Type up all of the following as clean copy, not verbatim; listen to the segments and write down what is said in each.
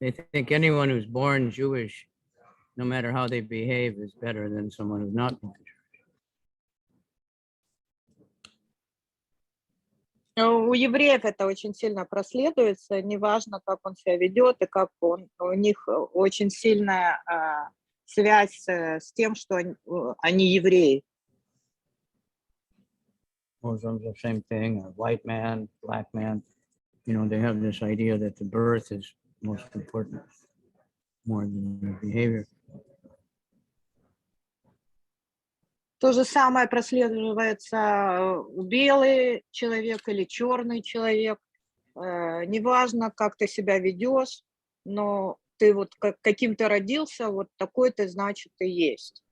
They think anyone who's born Jewish, no matter how they behave, is better than someone who's not born Jewish. У евреев это очень сильно проследуется, неважно, как он себя ведет, и как он, у них очень сильная связь с тем, что они евреи. Muslims, the same thing, a white man, black man, you know, they have this idea that the birth is most important, more than their behavior. То же самое прослеживается белый человек или черный человек. Неважно, как ты себя ведешь, но ты вот каким ты родился, вот такой ты, значит, и есть.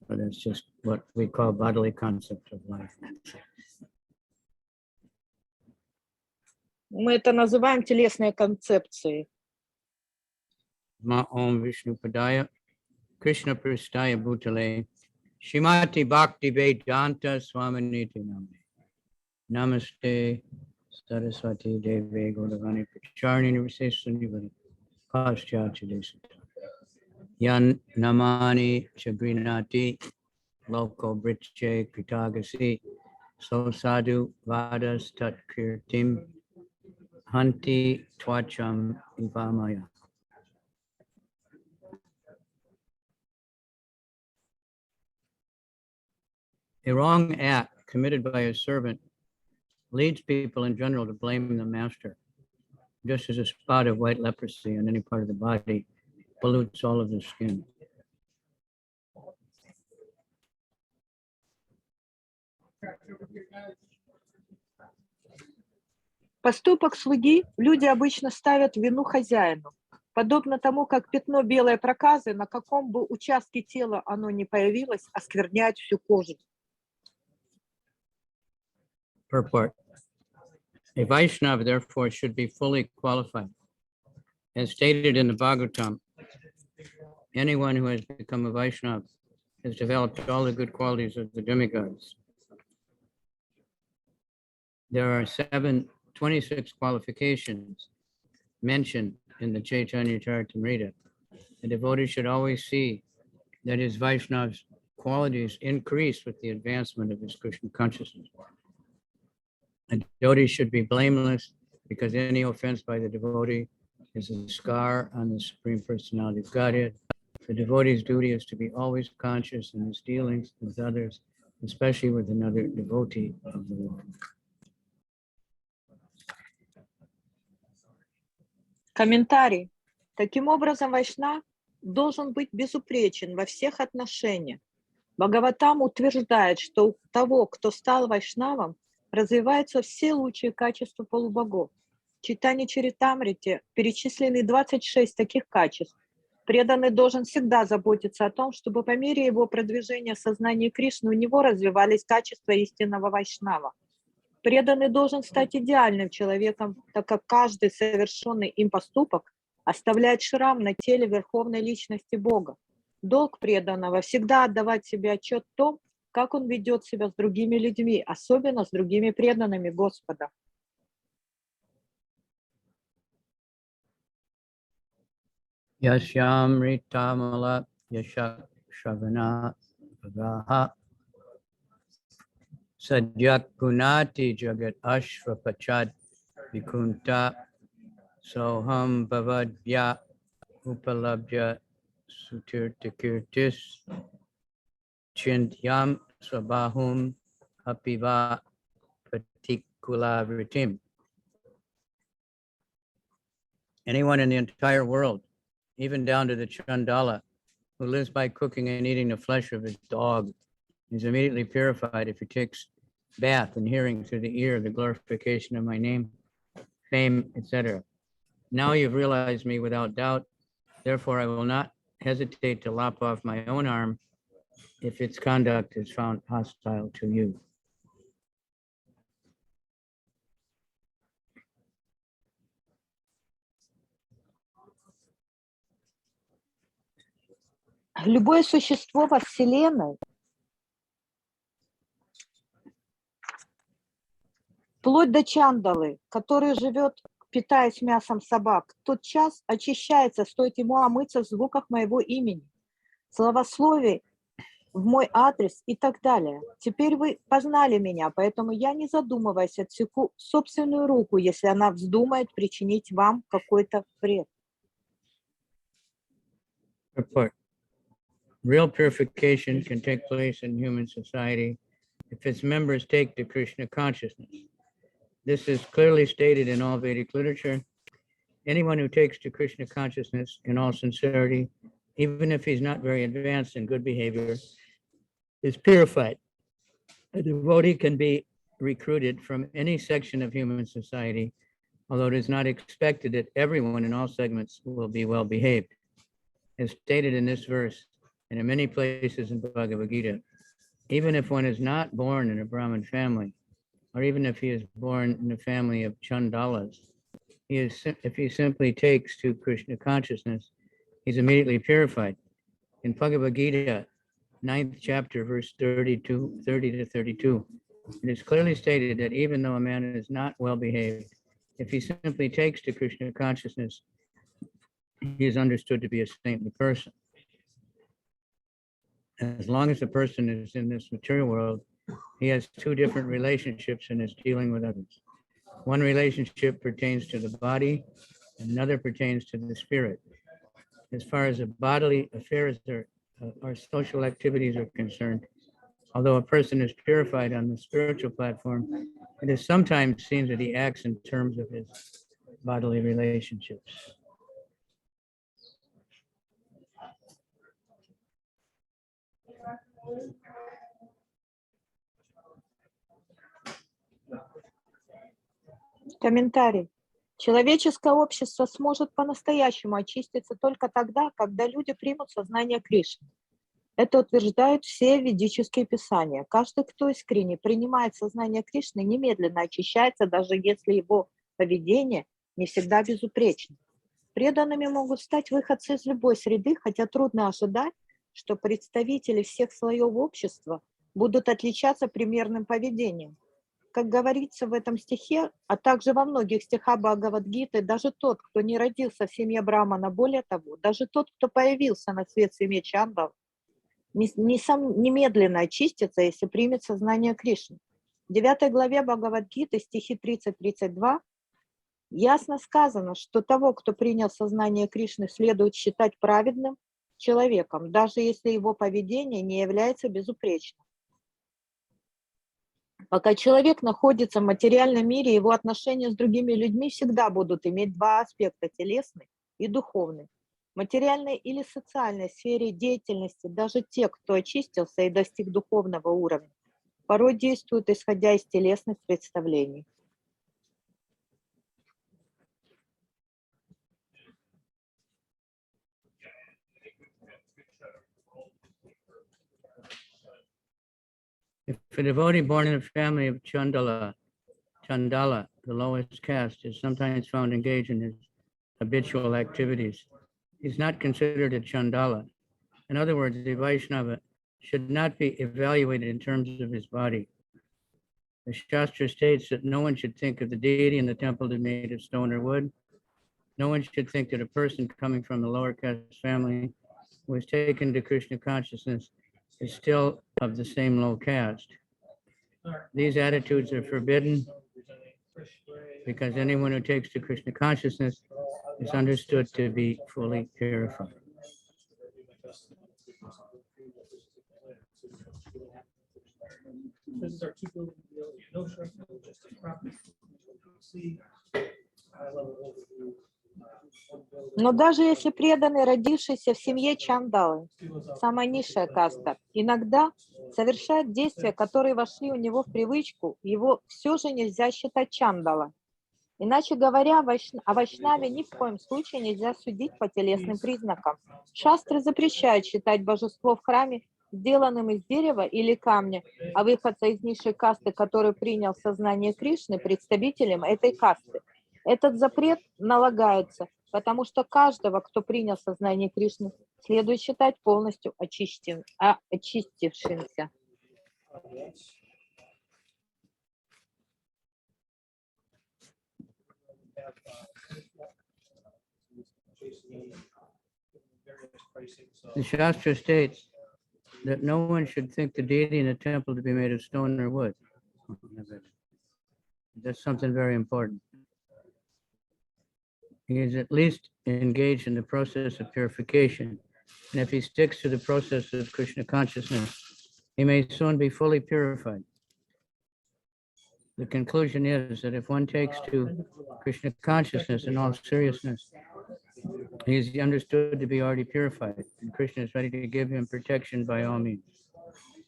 But it's just what we call bodily concept of life. Мы это называем телесные концепции. Ma Om Vishnu Padaya, Krishna Pristaya Bhutale, Shrimati Bhakti Vedanta Swaminiti Namne. Namaste Saraswati Devi Gauravani Pacharni Nivasesani Paschatya Desata. Yan Namani Chagrinati Loko Briche Kritagasi So Sadhu Vadas Tat Kirtim Hanti Twacham Ivamaya. A wrong act committed by a servant leads people in general to blame the master, just as a spot of white leprosy on any part of the body pollutes all of the skin. Поступок слуги люди обычно ставят вину хозяину, подобно тому, как пятно белой проказы, на каком бы участке тела оно ни появилось, оскверняет всю кожу. Purport. A Vaishnava, therefore, should be fully qualified. As stated in the Bhagavatam, anyone who has become a Vaishnava has developed all the good qualities of the demigods. There are 26 qualifications mentioned in the Chaitanya Charitamrita. The devotee should always see that his Vaishnava's qualities increase with the advancement of his Krishna consciousness. A devotee should be blameless because any offense by the devotee is a scar on the Supreme Personality of Godhead. The devotee's duty is to be always conscious in his dealings with others, especially with another devotee of the Lord. Комментарий. Таким образом, Вайшнав должен быть безупречен во всех отношениях. Бхагаватам утверждает, что у того, кто стал Вайшнавом, развиваются все лучшие качества полубогов. В Чайтанья Чаритамрите перечислены 26 таких качеств. Преданный должен всегда заботиться о том, чтобы по мере его продвижения в сознании Кришны у него развивались качества истинного Вайшнава. Преданный должен стать идеальным человеком, так как каждый совершенный им поступок оставляет шрам на теле Верховной Личности Бога. Долг преданного всегда отдавать себе отчет в том, как он ведет себя с другими людьми, особенно с другими преданными Господа. Yashyamritamala Yashak Shavana Bhagaha Sadyak Punati Jagat Ashvapachad Vikunta Soham Bhavadya Upalabhya Sutirtikirtis Chintyam Swabahum Apiva Patikula. Anyone in the entire world, even down to the Chandala, who lives by cooking and eating the flesh of his dog, is immediately purified if he takes bath and hearing through the ear the glorification of my name, fame, etc. Now you've realized me without doubt, therefore I will not hesitate to lop off my own arm if its conduct is found hostile to you. Любое существо во Вселенной, вплоть до Чандалы, который живет в питаясь мясом собак, тот час очищается, стоит ему омыться в звуках моего имени, словословий в мой адрес и так далее. Теперь вы познали меня, поэтому я, не задумываясь, отсеку собственную руку, если она вздумает причинить вам какой-то вред. Report. Real purification can take place in human society if its members take to Krishna consciousness. This is clearly stated in all Vedic literature. Anyone who takes to Krishna consciousness in all sincerity, even if he's not very advanced in good behavior, is purified. A devotee can be recruited from any section of human society, although it is not expected that everyone in all segments will be well behaved. As stated in this verse and in many places in Bhagavad Gita, even if one is not born in a Brahmin family, or even if he is born in a family of Chandalas, if he simply takes to Krishna consciousness, he's immediately purified. In Bhagavad Gita, 9th chapter, verse 30 to 32, it is clearly stated that even though a man is not well behaved, if he simply takes to Krishna consciousness, he is understood to be a saintly person. As long as the person is in this material world, he has two different relationships and is dealing with others. One relationship pertains to the body, another pertains to the spirit. As far as the bodily affairs or social activities are concerned, although a person is purified on the spiritual platform, it is sometimes seen that he acts in terms of his bodily relationships. Комментарий. Человеческое общество сможет по-настоящему очиститься только тогда, когда люди примут сознание Кришны. Это утверждают все ведические писания. Каждый, кто искренне принимает сознание Кришны, немедленно очищается, даже если его поведение не всегда безупречно. Преданными могут стать выходцы из любой среды, хотя трудно ожидать, что представители всех слоев общества будут отличаться примерным поведением. Как говорится в этом стихе, а также во многих стихах Бхагавад-гиты, даже тот, кто не родился в семье Брахмана, более того, даже тот, кто появился на свет в семье Чандал, немедленно очистится, если примет сознание Кришны. В 9 главе Бхагавад-гиты, стихи 30-32, ясно сказано, что того, кто принял сознание Кришны, следует считать праведным человеком, даже если его поведение не является безупречным. Пока человек находится в материальном мире, его отношения с другими людьми всегда будут иметь два аспекта: телесный и духовный. В материальной или социальной сфере деятельности даже те, кто очистился и достиг духовного уровня, порой действуют исходя из телесных представлений. If a devotee born in a family of Chandala, the lowest caste, is sometimes found engaged in his habitual activities, he's not considered a Chandala. In other words, the Vaishnava should not be evaluated in terms of his body. The Shastra states that no one should think of the deity in the temple to be made of stone or wood. No one should think that a person coming from a lower caste family who is taken to Krishna consciousness is still of the same low caste. These attitudes are forbidden because anyone who takes to Krishna consciousness is understood to be fully purified. Но даже если преданный, родившийся в семье Чандалы, самая низшая каста, иногда совершает действия, которые вошли у него в привычку, его все же нельзя считать Чандала. Иначе говоря, о Вайшнаве ни в коем случае нельзя судить по телесным признакам. Шастры запрещают считать божество в храме сделанным из дерева или камня, а выходца из низшей касты, который принял сознание Кришны, представителем этой касты. Этот запрет налагается, потому что каждого, кто принял сознание Кришны, следует считать полностью очистившимся. The Shastra states that no one should think the deity in a temple to be made of stone or wood. That's something very important. He is at least engaged in the process of purification. And if he sticks to the process of Krishna consciousness, he may soon be fully purified. The conclusion is that if one takes to Krishna consciousness in all seriousness, he is understood to be already purified, and Krishna is ready to give him protection by all means.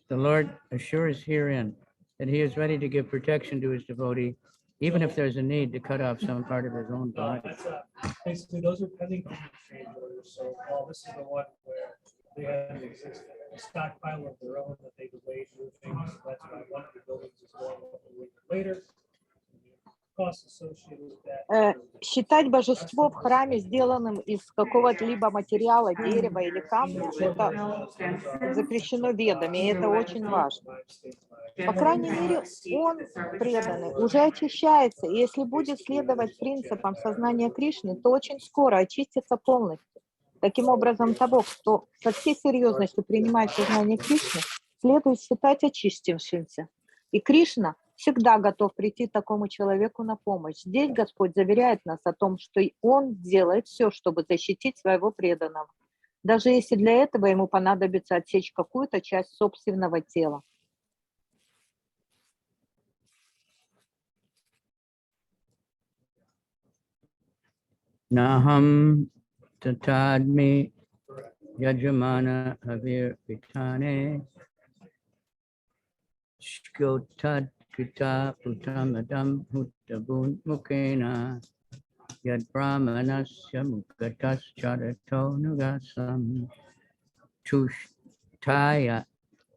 The Lord assures herein that he is ready to give protection to his devotee, even if there's a need to cut off some part of his own body. Basically, those are pending change orders. So, this is the one where they had a stockpile of their own that they delayed moving. So that's why one of the buildings is going up a week later. Costs associated with that. Считать божество в храме сделанным из какого-либо материала, дерева или камня, это запрещено ведами, и это очень важно. По крайней мере, он, преданный, уже очищается, и если будет следовать принципам сознания Кришны, то очень скоро очистится полностью. Таким образом, того, кто со всей серьезностью принимает сознание Кришны, следует считать очистившимся. И Кришна всегда готов прийти такому человеку на помощь. Здесь Господь заверяет нас о том, что Он делает все, чтобы защитить своего преданного, даже если для этого ему понадобится отсечь какую-то часть собственного тела. Naham tatadmi yajamana avir vitane shkotad kita putamadam hutabun mukena yad brahmanasya mukatas charato nugasam tushtaya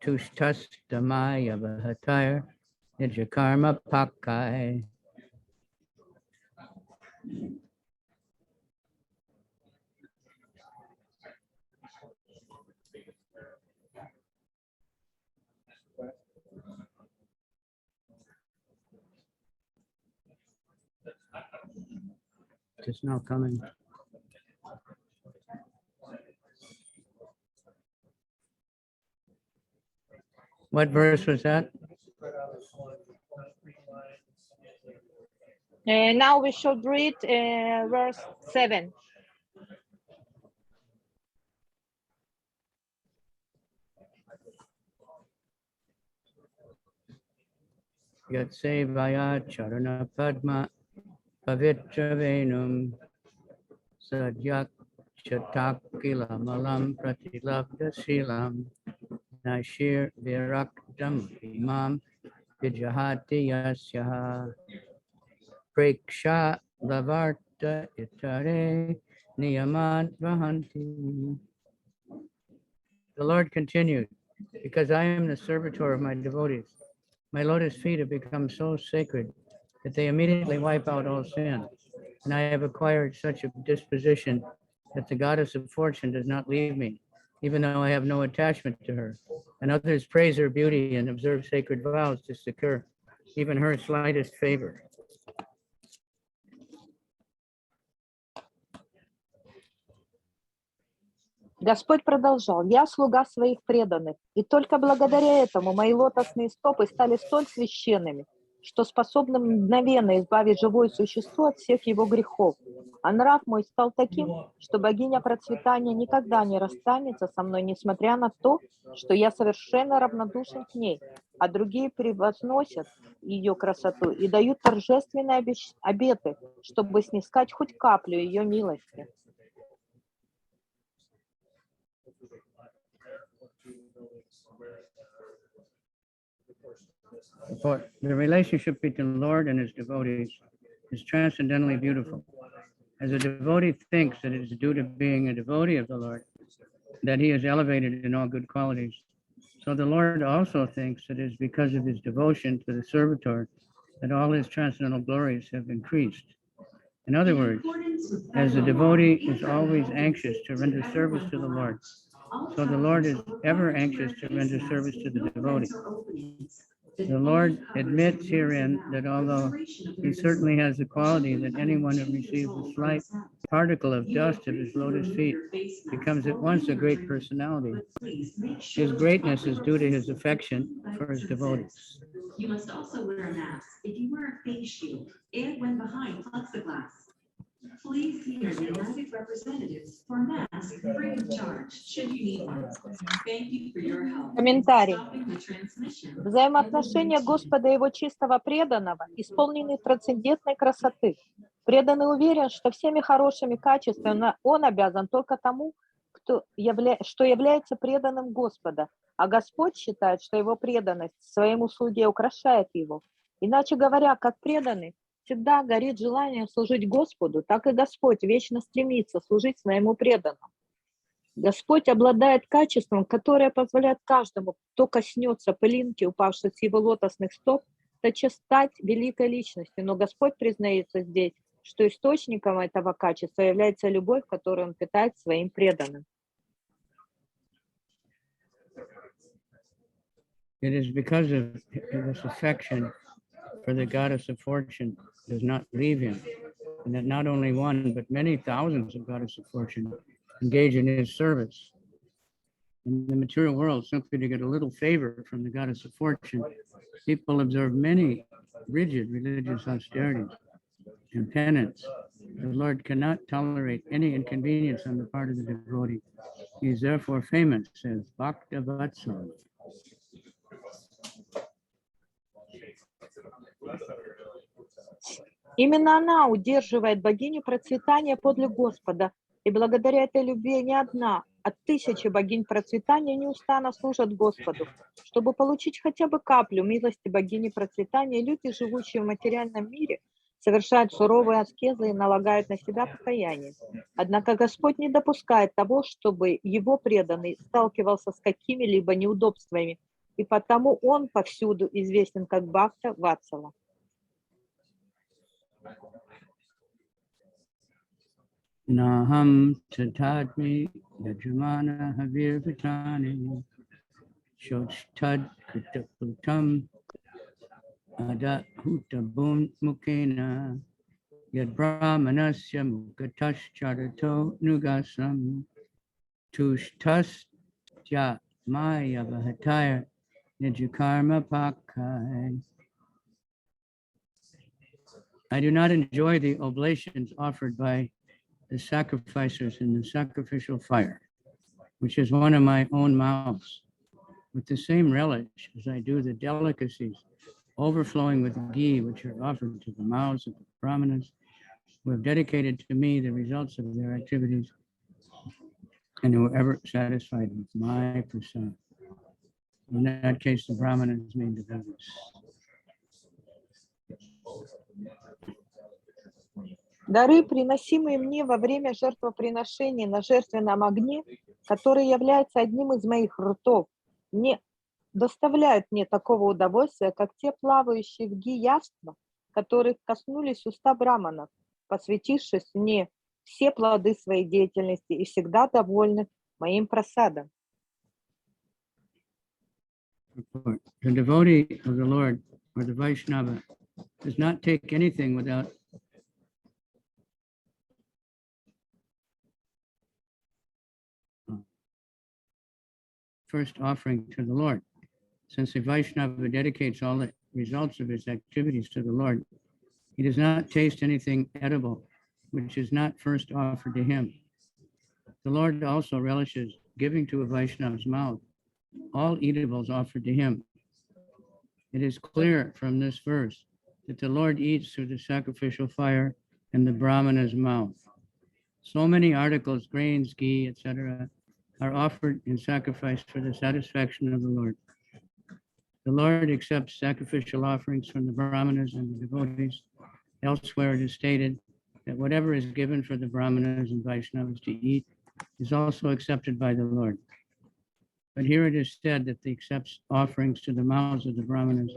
tushtastamaya vahataya nijakarma pakai. It's now coming. What verse was that? Now we should read verse 7. Yatse vaya charana padma pavitra venum sadyak chatakila malam pratilabda silam nashir viraktam imam vijahati yasyaha preksha lavarta itare niyaman vahanti. The Lord continued, because I am the servitor of my devotees, my lotus feet have become so sacred that they immediately wipe out all sin. And I have acquired such a disposition that the goddess of fortune does not leave me, even though I have no attachment to her. And others praise her beauty and observe sacred vows to secure even her slightest favor. Господь продолжал: «Я слуга своих преданных, и только благодаря этому мои лотосные стопы стали столь священными, что способны мгновенно избавить живое существо от всех его грехов. А нрав мой стал таким, что богиня процветания никогда не расстанется со мной, несмотря на то, что я совершенно равнодушен к ней, а другие превозносят ее красоту и дают торжественные обеты, чтобы снискать хоть каплю ее милости». For the relationship between the Lord and his devotees is transcendently beautiful. As a devotee thinks that it is due to being a devotee of the Lord that he is elevated in all good qualities, so the Lord also thinks that it is because of his devotion to the servitor that all his transcendental glories have increased. In other words, as the devotee is always anxious to render service to the Lord, so the Lord is ever anxious to render service to the devotee. The Lord admits herein that although he certainly has the quality that anyone who receives a slight particle of dust of his lotus feet becomes at once a great personality, his greatness is due to his affection for his devotees. You must also wear a mask if you wear a face shield and when behind plexiglass. Please see your United representatives for masks free of charge should you need one. Thank you for your help. Комментарий. Stopping the transmission. Взаимоотношения Господа и его чистого преданного исполнены трансцендентной красоты. Преданный уверен, что всеми хорошими качествами он обязан только тому, что является преданным Господа, а Господь считает, что его преданность своему слуге украшает его. Иначе говоря, как преданный всегда горит желанием служить Господу, так и Господь вечно стремится служить своему преданному. Господь обладает качеством, которое позволяет каждому, кто коснется пылинки, упавшей с его лотосных стоп, тотчас стать великой личностью. Но Господь признается здесь, что источником этого качества является любовь, которую он питает своим преданным. It is because of this affection for the goddess of fortune does not leave him, and that not only one, but many thousands of goddess of fortune engage in his service. In the material world, simply to get a little favor from the goddess of fortune, people observe many rigid religious austerities and penance. The Lord cannot tolerate any inconvenience on the part of the devotee. He is therefore famous as Bhakta Vatsal. Именно она удерживает богиню процветания подле Господа, и благодаря этой любви не одна, а тысячи богинь процветания неустанно служат Господу. Чтобы получить хотя бы каплю милости богини процветания, люди, живущие в материальном мире, совершают суровые аскезы и налагают на себя покаяние. Однако Господь не допускает того, чтобы его преданный сталкивался с какими-либо неудобствами, и потому он повсюду известен как Бхакта Ватсала. Naham tatadmi yajamana havir vitani shotad kritaputam adat hutabun mukena yad brahmanasya mukatash charato nugasam tushtas ja maya vahataya nijakarma pakai. I do not enjoy the oblations offered by the sacrificers in the sacrificial fire, which is one of my own mouths, with the same relish as I do the delicacies overflowing with ghee, which are offered to the mouths of the brahmanas who have dedicated to me the results of their activities and who are ever satisfied with my prasad. In that case, the brahmanas mean devotees. Дары, приносимые мне во время жертвоприношения на жертвенном огне, который является одним из моих ртов, не доставляют мне такого удовольствия, как те плавающие в ги явства, которых коснулись уста браманов, посвятившись мне все плоды своей деятельности и всегда довольны моим прасадом. The devotee of the Lord, or the Vaishnava, does not take anything without first offering to the Lord. Since the Vaishnava dedicates all the results of his activities to the Lord, he does not taste anything edible which is not first offered to him. The Lord also relishes giving to a Vaishnava's mouth all eatables offered to him. It is clear from this verse that the Lord eats through the sacrificial fire and the Brahmana's mouth. So many articles, grains, ghee, etc., are offered in sacrifice for the satisfaction of the Lord. The Lord accepts sacrificial offerings from the Brahmanas and the devotees. Elsewhere it is stated that whatever is given for the Brahmanas and Vaishnavas to eat is also accepted by the Lord. But here it is said that he accepts offerings to the mouths of the Brahmanas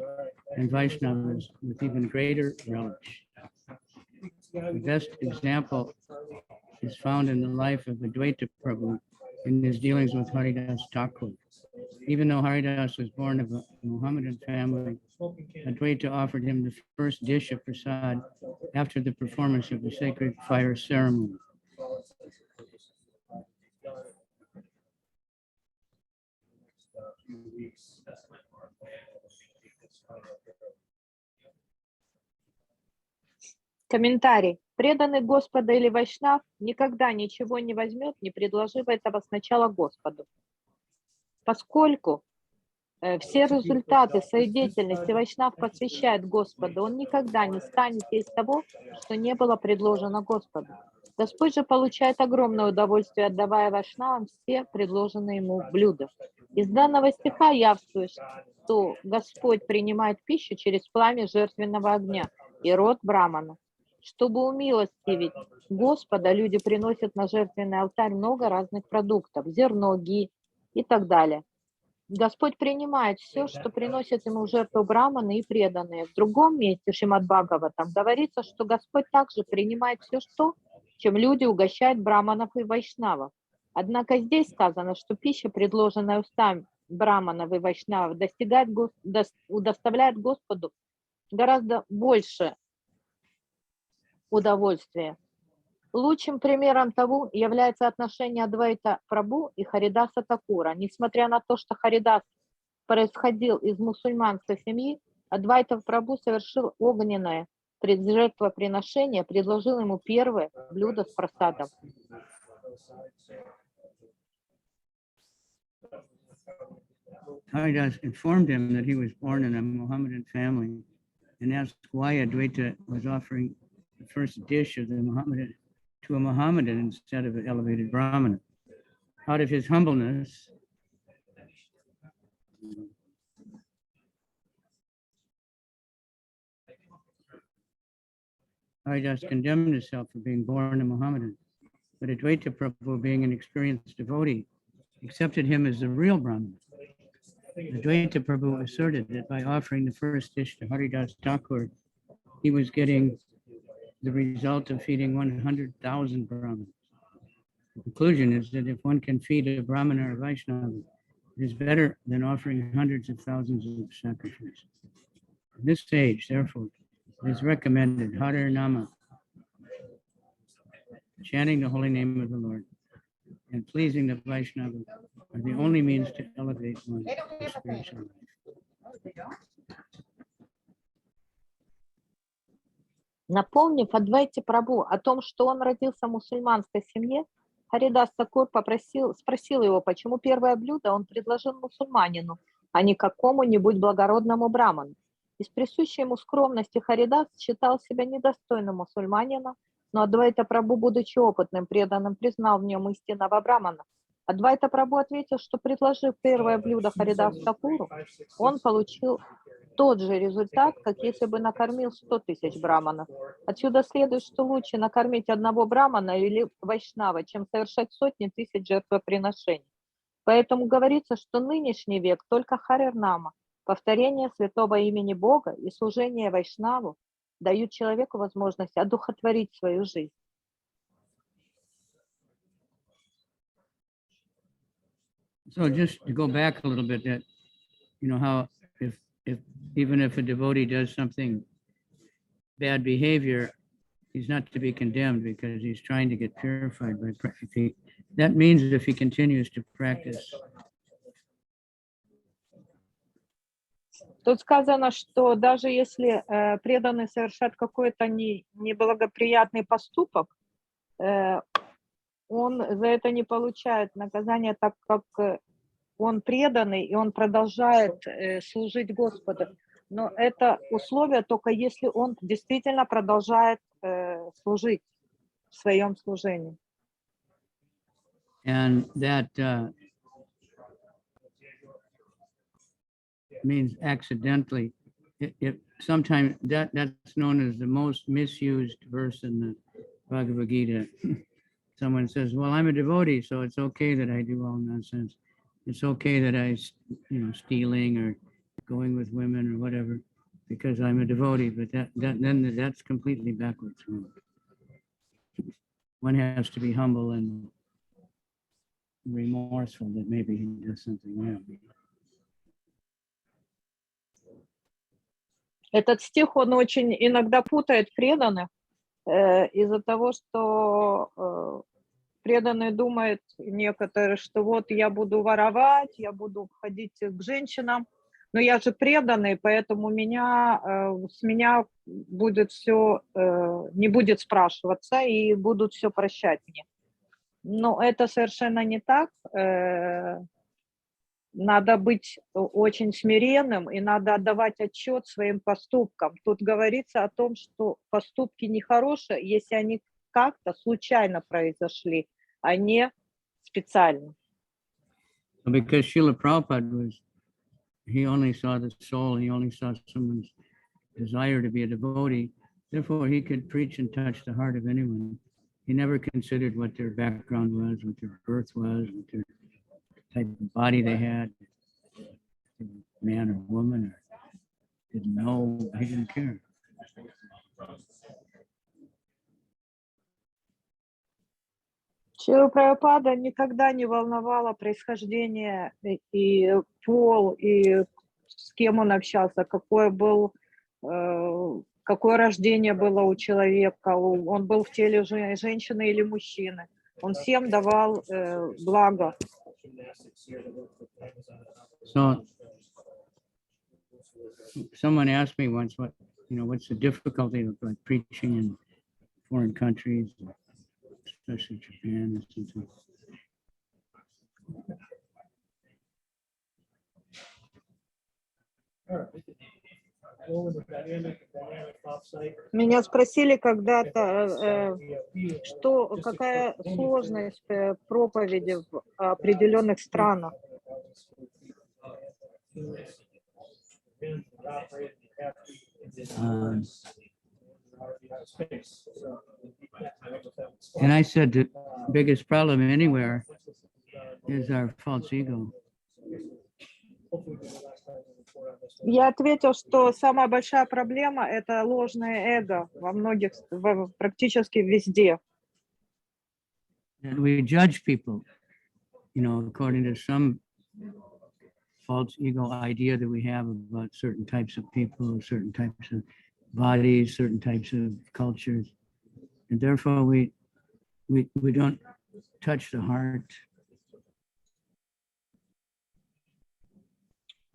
and Vaishnavas with even greater relish. The best example is found in the life of Advaita Prabhu in his dealings with Haridas Thakur. Even though Haridas was born of a Mohammedan family, smoking candles. Advaita offered him the first dish of prasad after the performance of the sacred fire ceremony. Комментарий. Преданный Господа или Вайшнав никогда ничего не возьмет, не предложив этого сначала Господу. Поскольку все результаты своей деятельности Вайшнав посвящает Господу, он никогда не станет есть того, что не было предложено Господу. Господь же получает огромное удовольствие, отдавая Вайшнавам все предложенные ему блюда. Из данного стиха явствует, что Господь принимает пищу через пламя жертвенного огня и рот брамана. Чтобы умилостивить Господа, люди приносят на жертвенный алтарь много разных продуктов, зерно, ги и так далее. Господь принимает все, что приносят ему в жертву браманы и преданные. В другом месте Шримад Бхагаватам говорится, что Господь также принимает все, чем люди угощают браманов и вайшнавов. Однако здесь сказано, что пища, предложенная устами браманов и вайшнавов, доставляет Господу гораздо больше удовольствия. Лучшим примером того является отношение Адвайта Прабху и Харидаса Такура. Несмотря на то, что Харидас происходил из мусульманской семьи, Адвайта Прабху совершил огненное жертвоприношение, предложил ему первое блюдо с прасадом. Haridas informed him that he was born in a Mohammedan family and asked why Advaita was offering the first dish of the Mohammedan to a Mohammedan instead of an elevated Brahmana. Out of his humbleness, Haridas condemned himself for being born a Mohammedan, but Advaita Prabhu, being an experienced devotee, accepted him as the real Brahman. Advaita Prabhu asserted that by offering the first dish to Haridas Thakur, he was getting the result of feeding 100,000 Brahmins. The conclusion is that if one can feed a Brahmin or a Vaishnava, it is better than offering hundreds of thousands of sacrifices. At this stage, therefore, it is recommended Hare Nama, chanting the holy name of the Lord, and pleasing the Vaishnava are the only means to elevate one's spiritual life. Напомнив Адвайте Прабху о том, что он родился в мусульманской семье, Харидас Такур спросил его, почему первое блюдо он предложил мусульманину, а не какому-нибудь благородному браману. Из присущей ему скромности Харидас считал себя недостойным мусульманина, но Адвайта Прабху, будучи опытным преданным, признал в нем истинного брамана. Адвайта Прабху ответил, что, предложив первое блюдо Харидас Такуру, он получил тот же результат, как если бы накормил 100 тысяч браманов. Отсюда следует, что лучше накормить одного брамана или вайшнава, чем совершать сотни тысяч жертвоприношений. Поэтому говорится, что нынешний век только Харер-нама, повторение святого имени Бога и служение вайшнаву дают человеку возможность одухотворить свою жизнь. So just to go back a little bit, that how if even if a devotee does something bad behavior, he's not to be condemned because he's trying to get purified by practice. That means if he continues to practice. Тут сказано, что даже если преданный совершает какой-то неблагоприятный поступок, он за это не получает наказания, так как он преданный, и он продолжает служить Господу. Но это условие только если он действительно продолжает служить в своем служении. And that means accidentally. Sometimes that's known as the most misused verse in the Bhagavad Gita. Someone says, well, I'm a devotee, so it's okay that I do all nonsense. It's okay that I, stealing or going with women or whatever, because I'm a devotee. But then that's completely backwards. One has to be humble and remorseful that maybe he does something wrong. Этот стих, он очень иногда путает преданных из-за того, что преданные думают некоторые, что вот я буду воровать, я буду ходить к женщинам, но я же преданный, поэтому с меня будет все, не будет спрашиваться и будут все прощать мне. Но это совершенно не так. Надо быть очень смиренным и надо отдавать отчет своим поступкам. Тут говорится о том, что поступки нехорошие, если они как-то случайно произошли, а не специально. Because Srila Prabhupada he only saw the soul, he only saw someone's desire to be a devotee. Therefore, he could preach and touch the heart of anyone. He never considered what their background was, what their birth was, what their type of body they had, man or woman, or didn't know, he didn't care. Шрила Прабхупада никогда не волновало происхождение и пол, и с кем он общался, какое рождение было у человека, он был в теле женщины или мужчины. Он всем давал благо. So someone asked me once, what's the difficulty of like preaching in foreign countries, especially Japan and something. Меня спросили когда-то, какая сложность проповеди в определенных странах. And I said the biggest problem anywhere is our false ego. Я ответил, что самая большая проблема – это ложное эго практически везде. And we judge people, according to some false ego idea that we have about certain types of people, certain types of bodies, certain types of cultures. And therefore we don't touch the heart.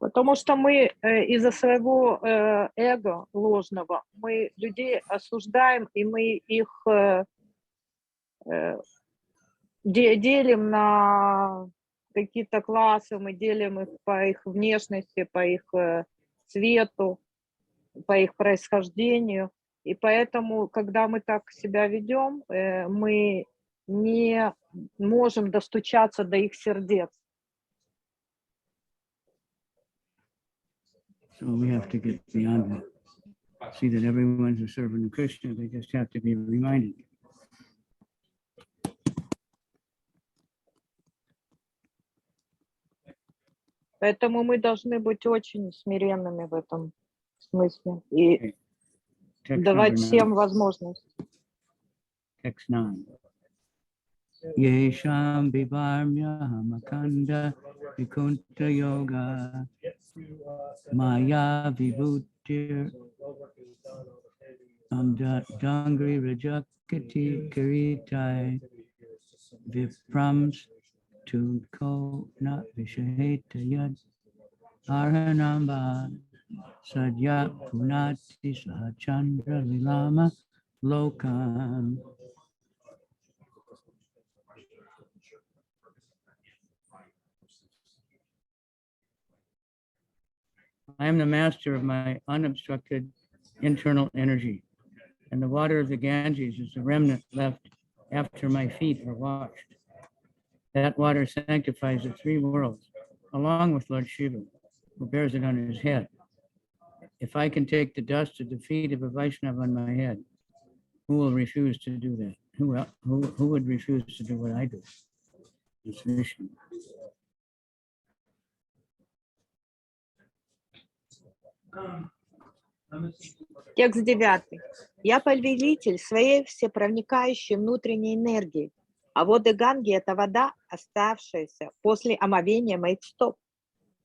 Потому что мы из-за своего эго ложного, мы людей осуждаем, и мы их делим на какие-то классы, мы делим их по их внешности, по их цвету, по их происхождению. И поэтому, когда мы так себя ведем, мы не можем достучаться до их сердец. So we have to get beyond that. See that everyone's a servant of Krishna. They just have to be reminded. Поэтому мы должны быть очень смиренными в этом смысле и давать всем возможность. Text 9. Yesham Vivarmya Makanda Vaikuṇṭha Yoga Maya Vibhutir Dangri Rajakati Karitai Viprams Tudko Na Vishaheta Yad Arhanamba Sadya Punati Sahachandra Vilama Lokan. I am the master of my unobstructed internal energy, and the water of the Ganges is the remnant left after my feet are washed. That water sanctifies the three worlds, along with Lord Shiva, who bears it on his head. If I can take the dust of the feet of a Vaishnava on my head, who will refuse to do that? Who would refuse to do what I do? It's Vishnu. Текст 9. Я повелитель своей всепроникающей внутренней энергии, а воды Ганги – это вода, оставшаяся после омовения моих стоп.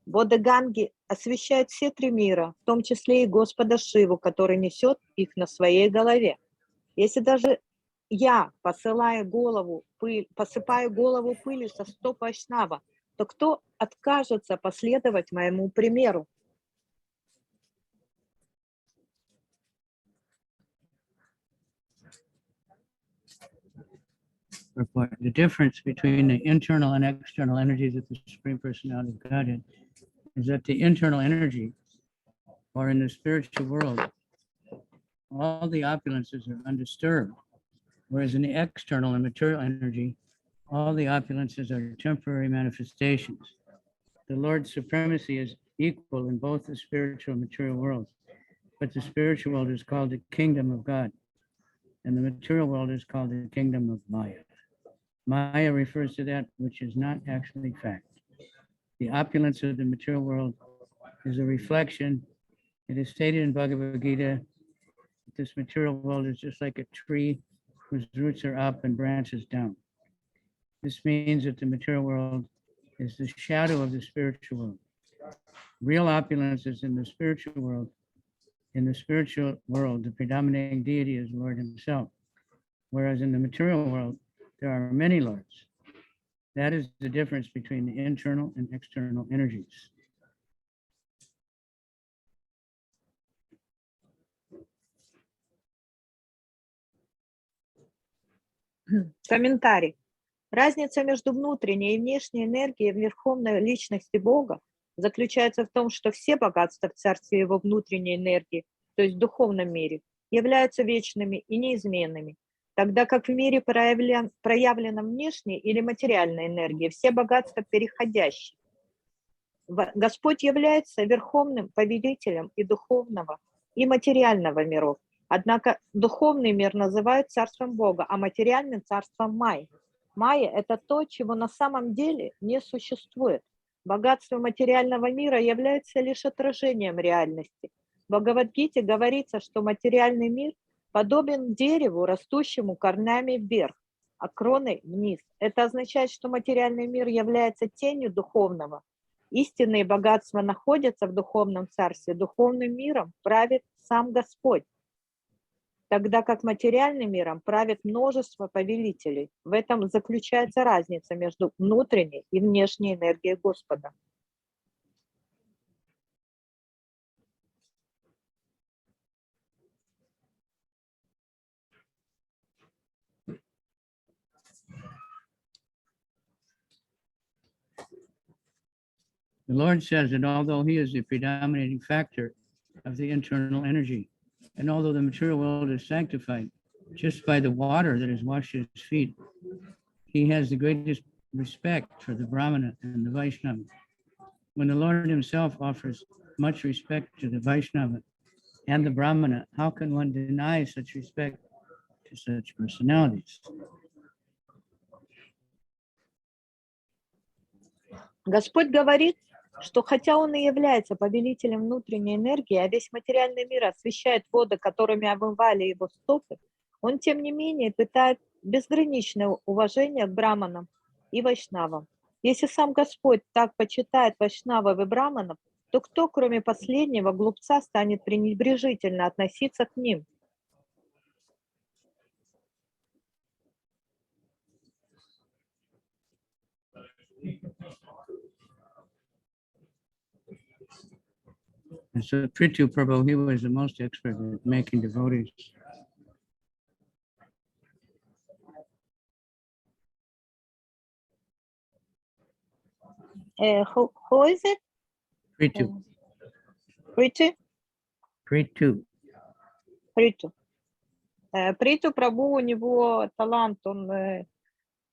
Воды Ганги освещают все три мира, в том числе и Господа Шиву, который несет их на своей голове. Если даже я посыпаю голову пылью со стоп Вайшнава, то кто откажется последовать моему примеру? Report. The difference between the internal and external energies of the Supreme Personality of Godhead is that the internal energy, or in the spiritual world, all the opulences are undisturbed, whereas in the external and material energy, all the opulences are temporary manifestations. The Lord's supremacy is equal in both the spiritual and material worlds, but the spiritual world is called the kingdom of God, and the material world is called the kingdom of Maya. Maya refers to that which is not actually fact. The opulence of the material world is a reflection. It is stated in Bhagavad Gita that this material world is just like a tree whose roots are up and branches down. This means that the material world is the shadow of the spiritual world. Real opulence is in the spiritual world. In the spiritual world, the predominating deity is the Lord himself, whereas in the material world, there are many lords. That is the difference between the internal and external energies. Комментарий. Разница между внутренней и внешней энергией в верховной личности Бога заключается в том, что все богатства в царстве его внутренней энергии, то есть в духовном мире, являются вечными и неизменными, тогда как в мире, проявленном внешней или материальной энергией, все богатства переходящие. Господь является верховным повелителем и духовного, и материального миров. Однако духовный мир называют царством Бога, а материальным царством Майи. Майя – это то, чего на самом деле не существует. Богатство материального мира является лишь отражением реальности. В Бхагавад-гите говорится, что материальный мир подобен дереву, растущему корнями вверх, а кроной вниз. Это означает, что материальный мир является тенью духовного. Истинные богатства находятся в духовном царстве. Духовным миром правит сам Господь, тогда как материальным миром правит множество повелителей. В этом заключается разница между внутренней и внешней энергией Господа. The Lord says that although he is the predominating factor of the internal energy, and although the material world is sanctified just by the water that has washed his feet, he has the greatest respect for the Brahmana and the Vaishnava. When the Lord himself offers much respect to the Vaishnava and the Brahmana, how can one deny such respect to such personalities? Господь говорит, что хотя он и является повелителем внутренней энергии, а весь материальный мир освещает воды, которыми омывали его стопы, он, тем не менее, питает безграничное уважение к браманам и вайшнавам. Если сам Господь так почитает вайшнавов и браманов, то кто, кроме последнего глупца, станет пренебрежительно относиться к ним? And so Prithu Prabhu, he was the most expert at making devotees. Who is it? Prithu. Prithu? Prithu. Приту Прабху, у него талант, он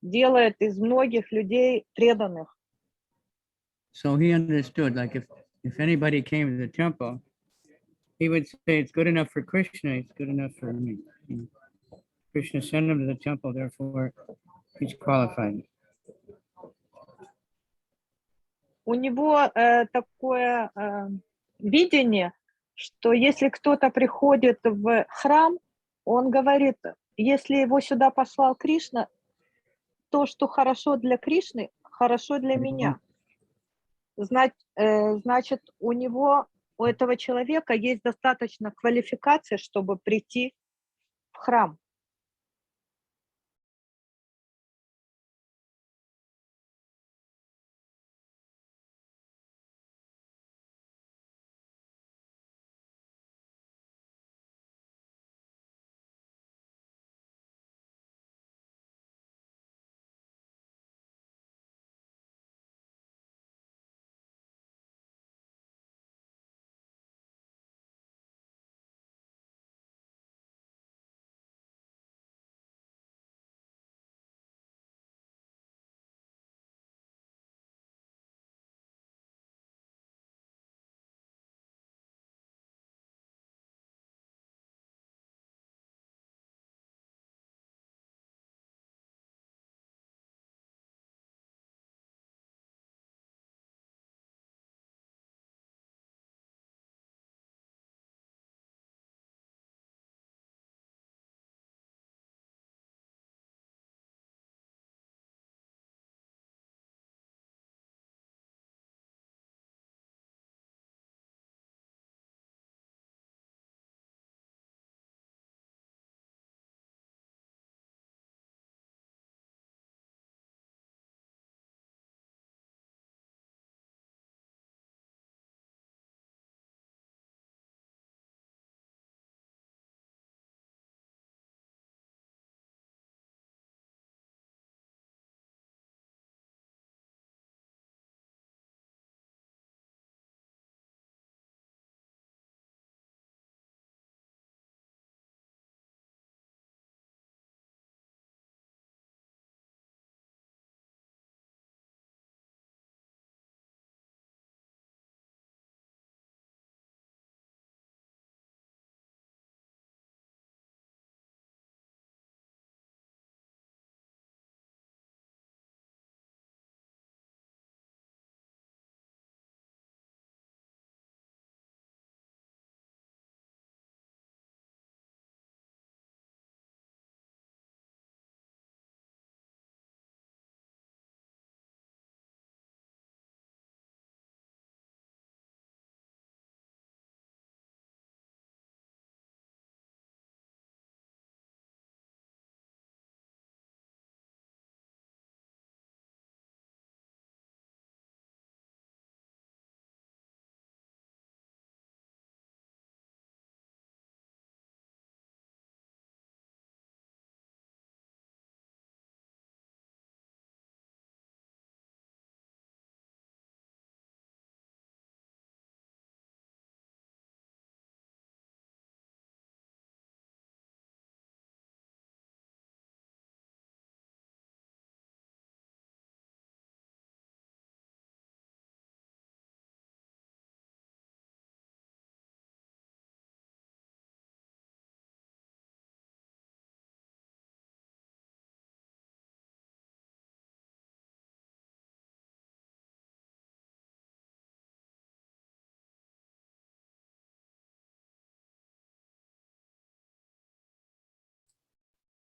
делает из многих людей преданных. So he understood, like if anybody came to the temple, he would say, it's good enough for Krishna, it's good enough for me. Krishna sent him to the temple, therefore he's qualified. У него такое видение, что если кто-то приходит в храм, он говорит, если его сюда послал Кришна, то, что хорошо для Кришны, хорошо для меня. Значит, у этого человека есть достаточно квалификации, чтобы прийти в храм.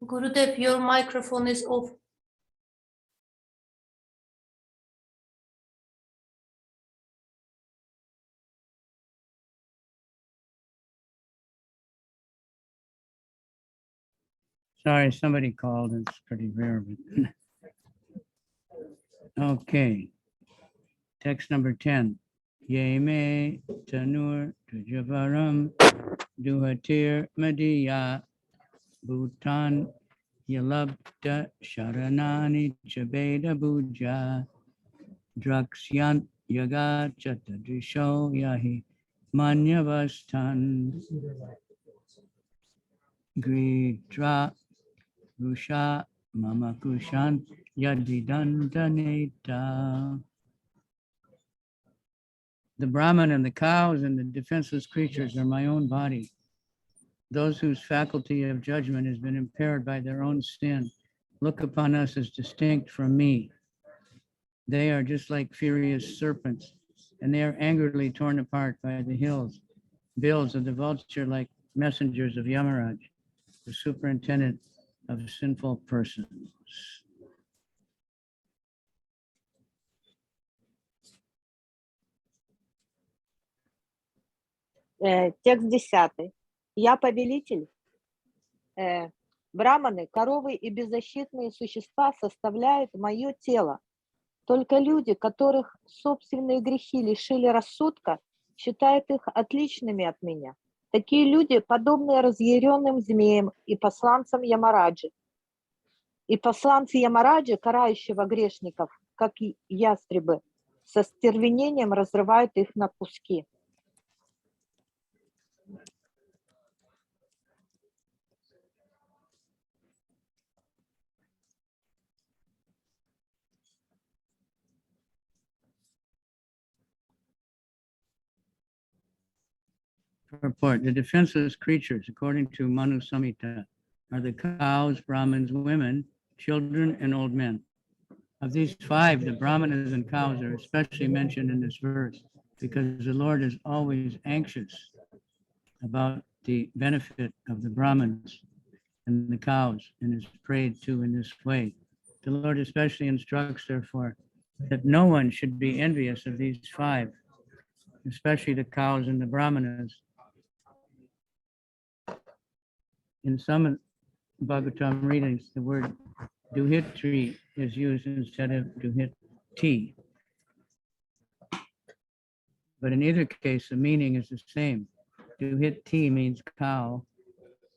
Gurudev, your microphone is off. Sorry, somebody called. It's pretty rare. But okay. Text number 10. Ye me tanur tujavaram duhatir madiya bhutan yalabda sharanani chabeda buja draksyant yaga chatadrisho yahi manyavastan gridra rusha mamakushan yadidandaneta. The Brahman and the cows and the defenseless creatures are my own body. Those whose faculty of judgment has been impaired by their own sin look upon us as distinct from me. They are just like furious serpents, and they are angrily torn apart by the bills of the vulture like messengers of Yamaraj, the superintendent of sinful persons. Текст 10. Я повелитель. Браманы, коровы и беззащитные существа составляют мое тело. Только люди, которых собственные грехи лишили рассудка, считают их отличными от меня. Такие люди, подобные разъяренным змеям и посланцам Ямараджи. И посланцы Ямараджи, карающего грешников, как и ястребы, со стервенением разрывают их на куски. Purport. The defenseless creatures, according to Manu Samhita, are the cows, Brahmins, women, children, and old men. Of these five, the Brahmanas and cows are especially mentioned in this verse because the Lord is always anxious about the benefit of the Brahmins and the cows and is prayed to in this way. The Lord especially instructs, therefore, that no one should be envious of these five, especially the cows and the Brahmanas. In some Bhagavatam readings, the word duhitri is used instead of duhiti. But in either case, the meaning is the same. Duhiti means cow.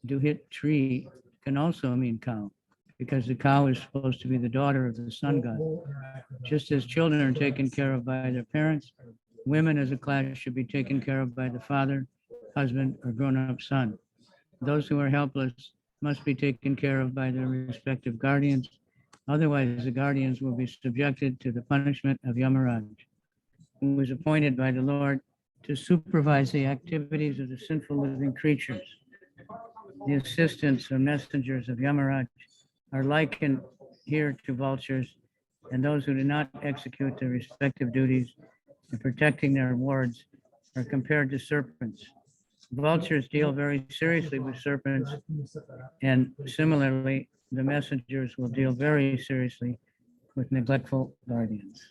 Duhitri can also mean cow, because the cow is supposed to be the daughter of the sun god. Just as children are taken care of by their parents, women as a class should be taken care of by the father, husband, or grown-up son. Those who are helpless must be taken care of by their respective guardians. Otherwise, the guardians will be subjected to the punishment of Yamaraj, who was appointed by the Lord to supervise the activities of the sinful living creatures. The assistants or messengers of Yamaraj are likened here to vultures, and those who do not execute their respective duties in protecting their wards are compared to serpents. Vultures deal very seriously with serpents, and similarly, the messengers will deal very seriously with neglectful guardians.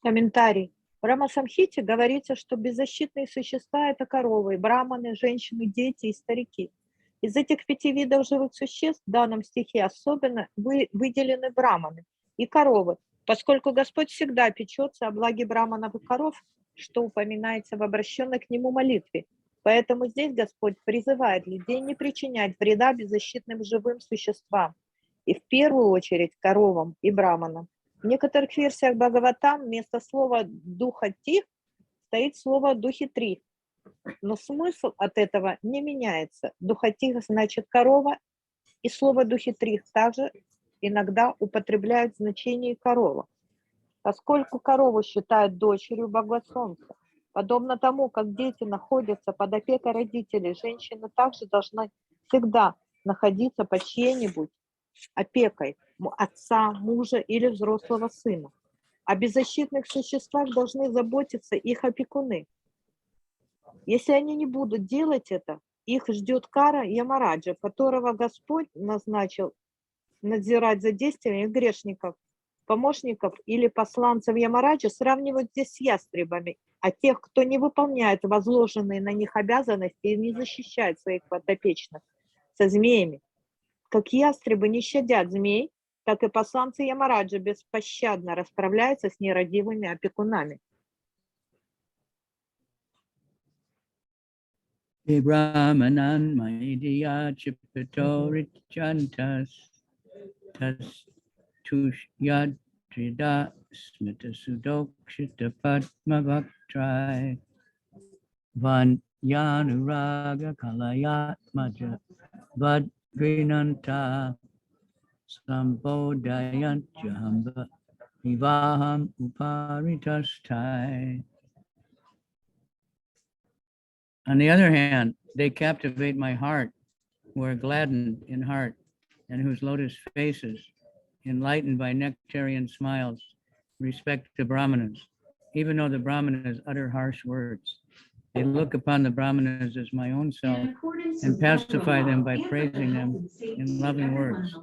Комментарий. В Рамасамхите говорится, что беззащитные существа – это коровы, браманы, женщины, дети и старики. Из этих 5 видов живых существ в данном стихе особенно выделены браманы и коровы, поскольку Господь всегда печется о благе браманов и коров, что упоминается в обращенной к Нему молитве. Поэтому здесь Господь призывает людей не причинять вреда беззащитным живым существам, и в первую очередь коровам и браманам. В некоторых версиях Бхагаватам вместо слова «духати» стоит слово «духитри», но смысл от этого не меняется. «Духати» значит «корова», и слово «духитри» также иногда употребляют в значении «корова». Поскольку корову считают дочерью Бога Солнца, подобно тому, как дети находятся под опекой родителей, женщины также должны всегда находиться под чьей-нибудь опекой отца, мужа или взрослого сына. О беззащитных существах должны заботиться их опекуны. Если они не будут делать это, их ждет кара Ямараджа, которого Господь назначил надзирать за действиями грешников, помощников или посланцев Ямараджа, сравнивают здесь с ястребами, а тех, кто не выполняет возложенные на них обязанности и не защищает своих подопечных, со змеями. Как ястребы не щадят змей, так и посланцы Ямараджа беспощадно расправляются с нерадивыми опекунами. Brahmanan Maidiya Chipatorichantas Tas Tushyad Trida Smita Sudokshita Padma Bhaktrai Vanyanuraga Kalayatmaja Vadrinanta Sambodayant Jahamba Vivaham Uparitastai. On the other hand, they captivate my heart, who are gladdened in heart, and whose lotus faces, enlightened by nectarian smiles, respect the Brahmanas, even though the Brahmanas utter harsh words. They look upon the Brahmanas as my own self and pacify them by praising them in loving words.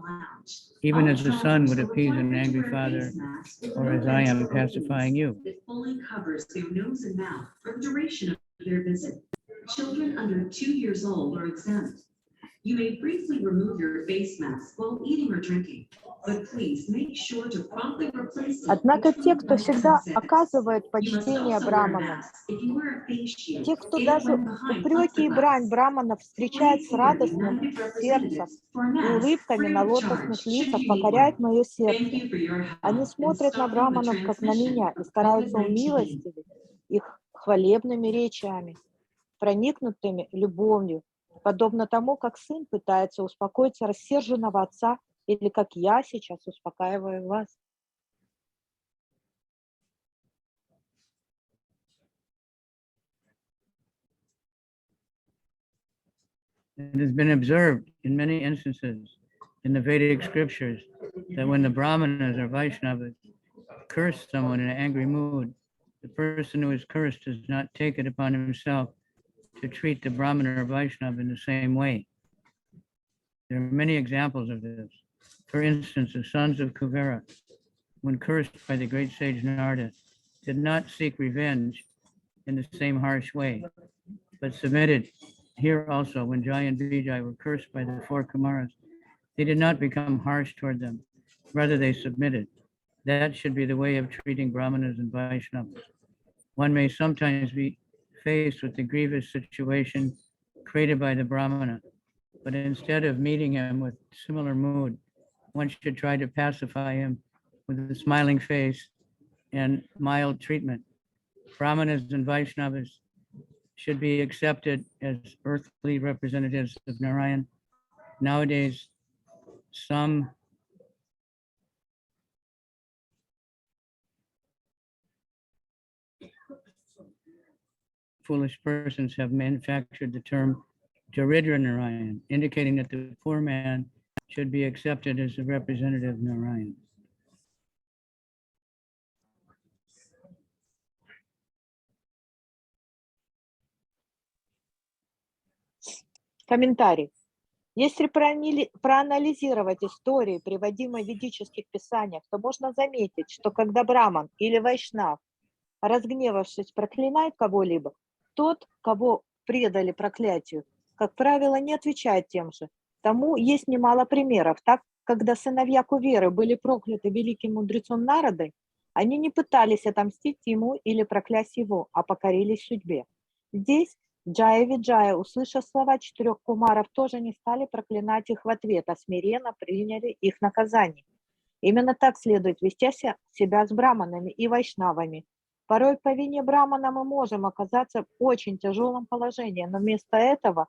even All as the son travelers would are appease an required to angry wear father, face masks with or no as I am ventilator pacifying you. that fully covers their nose and mouth for the duration of their visit. Children under 2 years old are exempt. You may briefly remove your face mask while eating or drinking, but please make sure to promptly replace it. Однако те, кто between всегда medicine sets. оказывают You must почтение also wear a браманам, mask if you wear a face shield те, кто and даже when behind упреки и брань plexiglass. браманов встречает Please с see your радостным united сердцем representatives for a и mask улыбками free на of charge лотосных should лицах, you need покоряет one. мое Thank сердце. you for your Они help in смотрят на stopping the браманов, как на transmission меня, и of стараются COVID-19. умилостивить их хвалебными речами, проникнутыми любовью, подобно тому, как сын пытается успокоить рассерженного отца, или как я сейчас успокаиваю вас. It has been observed in many instances in the Vedic scriptures that when the Brahmanas or Vaishnavas curse someone in an angry mood, the person who is cursed does not take it upon himself to treat the Brahmana or Vaishnava in the same way. There are many examples of this. For instance, the sons of Kuvera, when cursed by the great sage Narada, did not seek revenge in the same harsh way, but submitted. Here also, when Jaya and Vijaya were cursed by the 4 Kumaras, they did not become harsh toward them. Rather, they submitted. That should be the way of treating Brahmanas and Vaishnavas. One may sometimes be faced with the grievous situation created by the Brahmana, but instead of meeting him with similar mood, one should try to pacify him with a smiling face and mild treatment. Brahmanas and Vaishnavas should be accepted as earthly representatives of Narayan. Nowadays, some foolish persons have manufactured the term Daridra Narayan, indicating that the poor man should be accepted as a representative of Narayan. Комментарий. Если проанализировать истории, приводимые в ведических писаниях, то можно заметить, что когда браман или вайшнав, разгневавшись, проклинает кого-либо, тот, кого предали проклятию, как правило, не отвечает тем же. Тому есть немало примеров. Так, когда сыновья Куверы были прокляты великим мудрецом Нарадой, они не пытались отомстить ему или проклясть его, а покорились судьбе. Здесь Джая и Виджая, услышав слова 4 кумаров, тоже не стали проклинать их в ответ, а смиренно приняли их наказание. Именно так следует вести себя с браманами и вайшнавами. Порой по вине брамана мы можем оказаться в очень тяжелом положении, но вместо этого,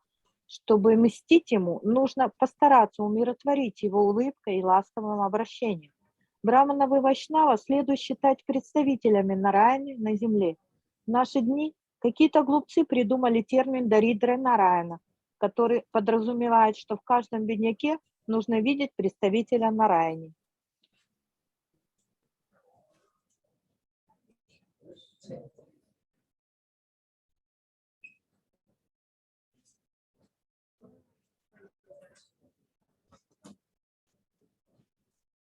чтобы мстить ему, нужно постараться умиротворить его улыбкой и ласковым обращением. Браманов и вайшнава следует считать представителями Нараяны на земле. В наши дни какие-то глупцы придумали термин «даридра Нараяна», который подразумевает, что в каждом бедняке нужно видеть представителя Нараяни.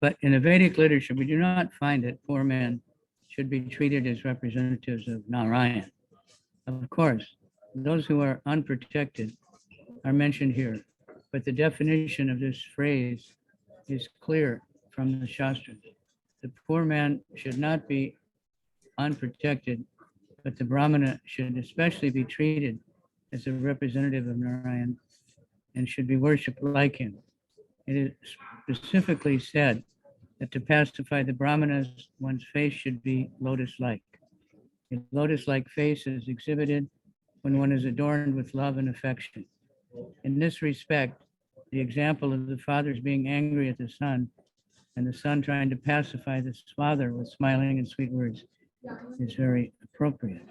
But in the Vedic literature, we do not find that poor men should be treated as representatives of Narayan. Of course, those who are unprotected are mentioned here, but the definition of this phrase is clear from the Shastras. The poor man should not be unprotected, but the Brahmana should especially be treated as a representative of Narayan and should be worshipped like him. It is specifically said that to pacify the Brahmanas, one's face should be lotus-like. A lotus-like face is exhibited when one is adorned with love and affection. In this respect, the example of the fathers being angry at the son and the son trying to pacify this father with smiling and sweet words is very appropriate.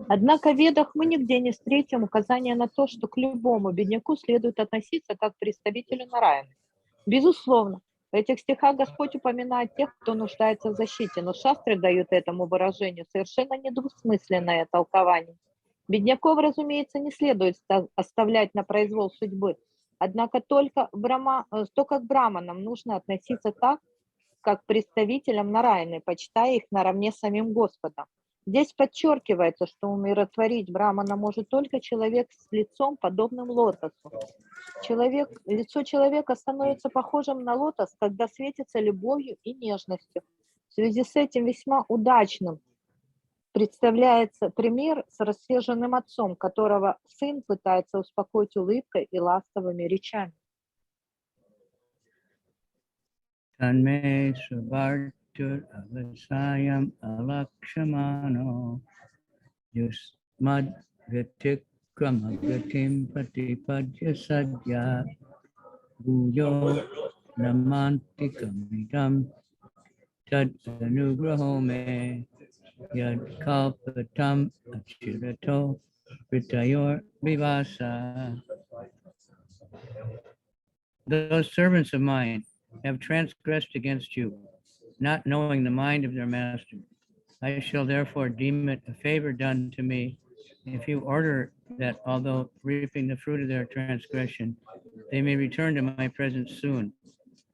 Однако в Ведах мы нигде не встретим указания на то, что к любому бедняку следует относиться как к представителю Нараяны. Безусловно, в этих стихах Господь упоминает тех, кто нуждается в защите, но шастры дают этому выражению совершенно недвусмысленное толкование. Бедняков, разумеется, не следует оставлять на произвол судьбы. Однако только к браманам нужно относиться так, как к представителям Нараяны, почитая их наравне с самим Господом. Здесь подчеркивается, что умиротворить брамана может только человек с лицом, подобным лотосу. Лицо человека становится похожим на лотос, когда светится любовью и нежностью. В связи с этим весьма удачным представляется пример с рассерженным отцом, которого сын пытается успокоить улыбкой и ласковыми речами. Tanme Subartur Avasayam Alakshamano Yusmad Vitikramagatim Patipadya Sadya Guyo Namantikamidam Tad Anugrahome Yad Kalpatam Achirato Vitayor Vivasa. Those servants of mine have transgressed against you, not knowing the mind of their master. I shall therefore deem it a favor done to me if you order that, although reaping the fruit of their transgression, they may return to my presence soon,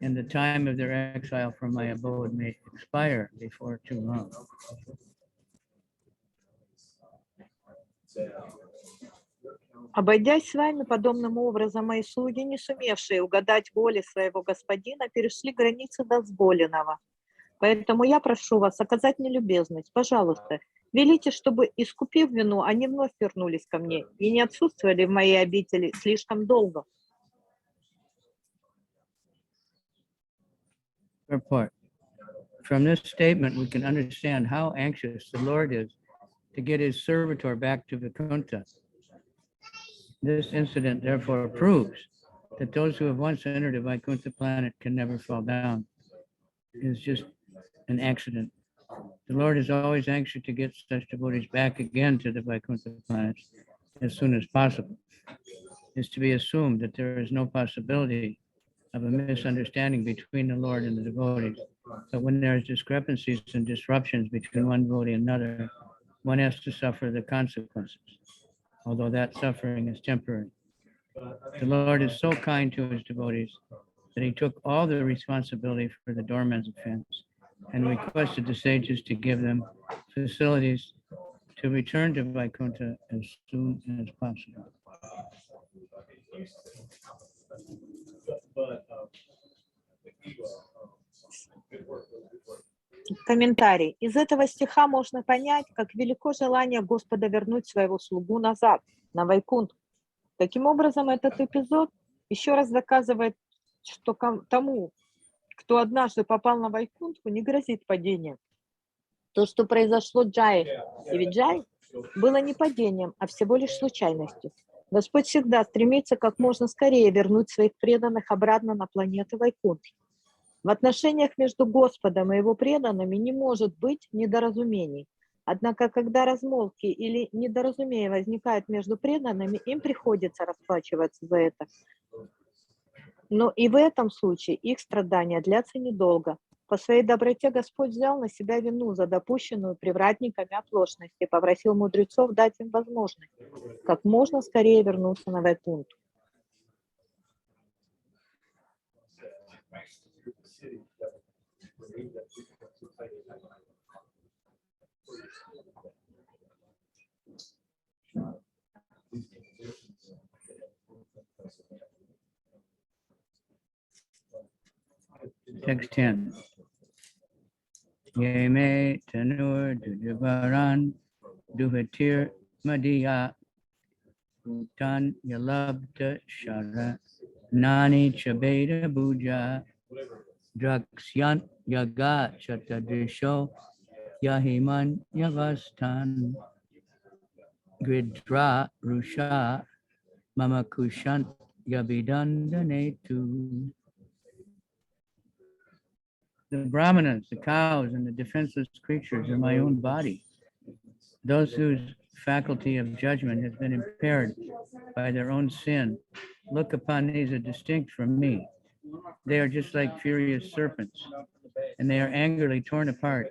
and the time of their exile from my abode may expire before too long. Обойдясь с вами подобным образом, мои слуги, не сумевшие угадать воли своего господина, перешли границы дозволенного. Поэтому я прошу вас оказать мне любезность. Пожалуйста, велите, чтобы, искупив вину, они вновь вернулись ко мне и не отсутствовали в моей обители слишком долго. Report. From this statement, we can understand how anxious the Lord is to get his servitor back to Vaikuntha. This incident therefore proves that those who have once entered a Vaikuntha planet can never fall down. It is just an accident. The Lord is always anxious to get such devotees back again to the Vaikuntha planets as soon as possible. It is to be assumed that there is no possibility of a misunderstanding between the Lord and the devotees. But when there is discrepancies and disruptions between one devotee and another, one has to suffer the consequences, although that suffering is temporary. The Lord is so kind to his devotees that he took all the responsibility for the doorman's offense and requested the sages to give them facilities to return to Vaikuntha as soon as possible. Комментарий. Из этого стиха можно понять, как велико желание Господа вернуть своего слугу назад, на Вайкунтху. Таким образом, этот эпизод еще раз доказывает, что тому, кто однажды попал на Вайкунтху, не грозит падение. То, что произошло Джае и Виджае, было не падением, а всего лишь случайностью. Господь всегда стремится как можно скорее вернуть своих преданных обратно на планету Вайкунтхи. В отношениях между Господом и его преданными не может быть недоразумений. Однако, когда размолвки или недоразумения возникают между преданными, им приходится расплачиваться за это. Но и в этом случае их страдания длятся недолго. По своей доброте Господь взял на себя вину за допущенную привратниками оплошность и попросил мудрецов дать им возможность как можно скорее вернуться на Вайкунтху. Text 10. Ye me tanur dujabaran duhatir madiya utan yalabda shara nani chabeda buja draksyant yaga chatadrisho yahiman yavastan gridra rusha mamakushant yabidandanetu. The brahmanas, the cows, and the defenseless creatures are my own body. Those whose faculty of judgment has been impaired by their own sin look upon these as distinct from me. They are just like furious serpents, and they are angrily torn apart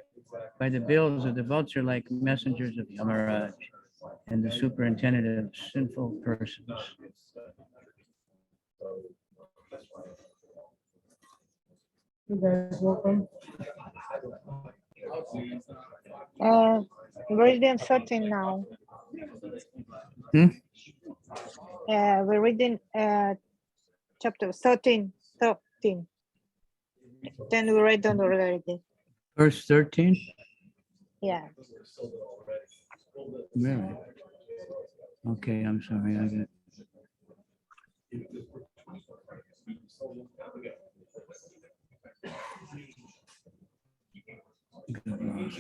by the bills of the vulture-like messengers of Yamaraj. and the superintendent of sinful persons. You guys welcome. We're reading 13 now. We're reading chapter 13. 13. Then we read on already. Verse 13? Yeah. Really? Okay, I'm sorry. I got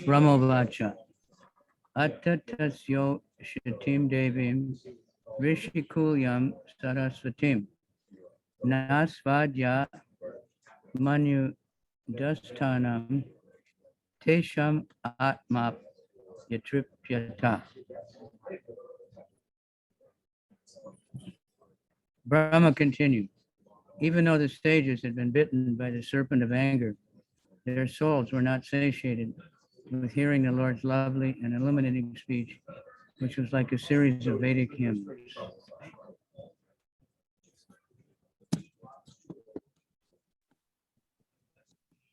Brahmavacha. Attatasyo shatim devim rishikulyam sarasvatim nasvadya manu dastanam tesham atma yatripyata. Brahma continued, even though the sages had been bitten by the serpent of anger, their souls were not satiated with hearing the Lord's lovely and illuminating speech, which was like a series of Vedic hymns.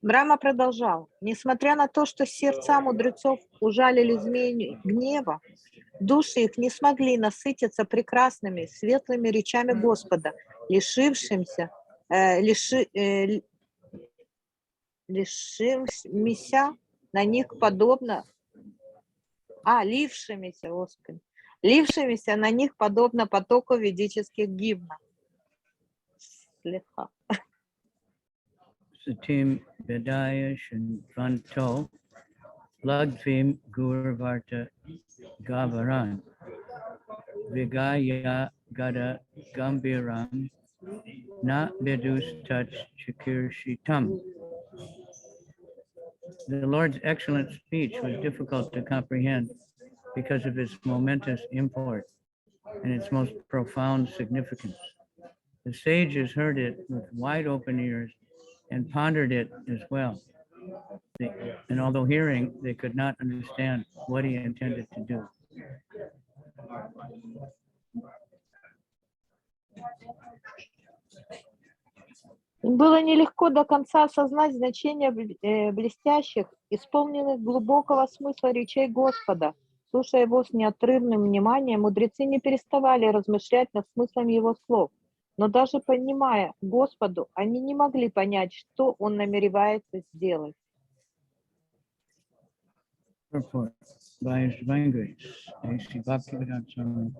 Брахма продолжал. Несмотря на то, что сердца мудрецов ужалили змеи гнева, души их не смогли насытиться прекрасными, светлыми речами Господа, лившимися на них подобно, лившимися на них подобно потоку ведических гимнов. Слегка. Satim Vidaya Shanvanto Lagvim Gurvarta Gavaran Vigaya Gada Gambiram Na Vidus Touch Chikirshitam. The Lord's excellent speech was difficult to comprehend because of its momentous import and its most profound significance. The sages heard it with wide open ears and pondered it as well. And although hearing, they could not understand what he intended to do. Им было нелегко до конца осознать значение блестящих, исполненных глубокого смысла речей Господа. Слушая его с неотрывным вниманием, мудрецы не переставали размышлять над смыслом его слов. Но даже понимая Господу, они не могли понять, что он намеревается сделать. Purport by His Divine Grace, A.C. Bhaktivedanta Swami.